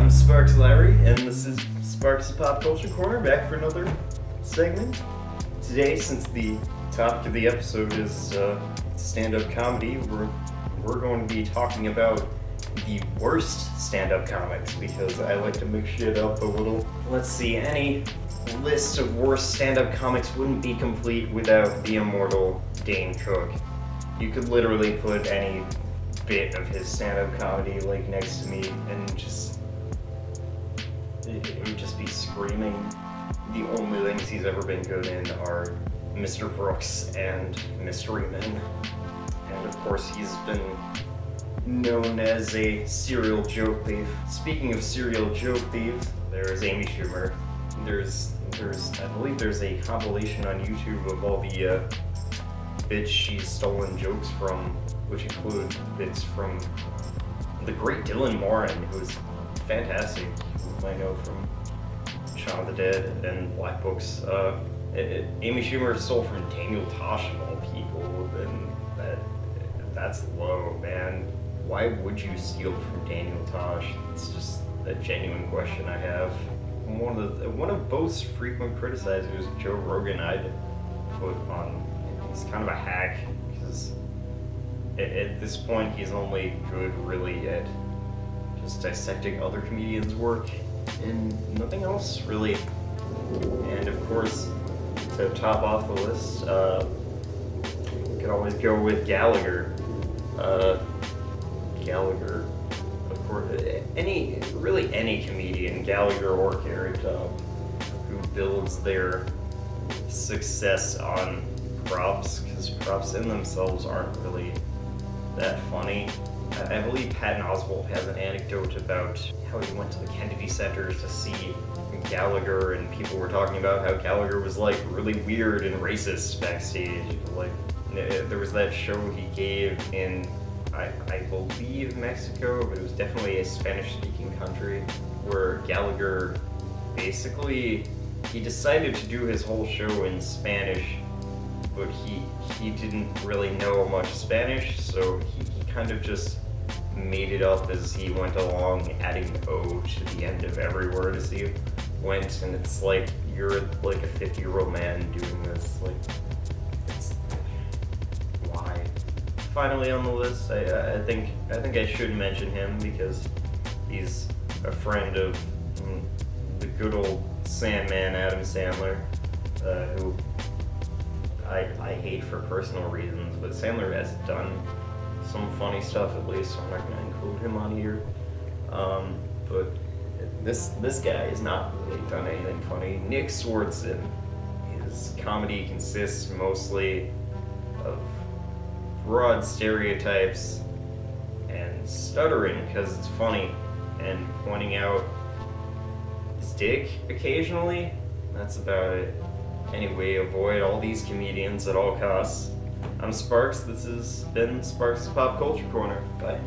I'm Sparks Lowry, and this is Sparks Pop Culture Corner, back for another segment. Today, since the topic of the episode is stand-up comedy, we're going to be talking about the worst stand-up comics, because I like to mix shit up a little. Let's see, any list of worst stand-up comics wouldn't be complete without the immortal Dane Cook. You could literally put any bit of his stand-up comedy like next to me and just it would just be screaming. The only things he's ever been good in are Mr. Brooks and Mystery Men. And of course he's been known as a serial joke thief. Speaking of serial joke thieves, there's Amy Schumer. I believe there's a compilation on YouTube of all the bits she's stolen jokes from, which include bits from the great Dylan Moran, who's fantastic. You might know from Shaun of the Dead and Black Books. Amy Schumer stole from Daniel Tosh of all people, and that's low, man. Why would you steal from Daniel Tosh? It's just a genuine question I have. One of Bo's frequent criticizers, Joe Rogan, I'd put on. He's kind of a hack, because at this point he's only good really at just dissecting other comedians' work and nothing else really. And of course, to top off the list, we could always go with Gallagher. Gallagher, of course, any comedian, Gallagher or Carrot Top, who builds their success on props, because props in themselves aren't really that funny. I believe Patton Oswalt has an anecdote about how he went to the Kennedy Center to see Gallagher, and people were talking about how Gallagher was like really weird and racist backstage. Like, there was that show he gave in, I believe, Mexico, but it was definitely a Spanish-speaking country, where Gallagher basically, he decided to do his whole show in Spanish, but he didn't really know much Spanish, so he kind of just made it up as he went along, adding O to the end of every word as he went, and it's like, you're like a 50-year-old man doing this, like, it's, why? Finally on the list, I think I should mention him, because he's a friend of the good old Sandman, Adam Sandler, who I hate for personal reasons, but Sandler has done some funny stuff at least, so I'm not going to include him on here. But this guy has not really done anything funny. Nick Swardson, his comedy consists mostly of broad stereotypes and stuttering because it's funny, and pointing out his dick occasionally. That's about it. Anyway, avoid all these comedians at all costs. I'm Sparks. This has been Sparks' Pop Culture Corner. Bye.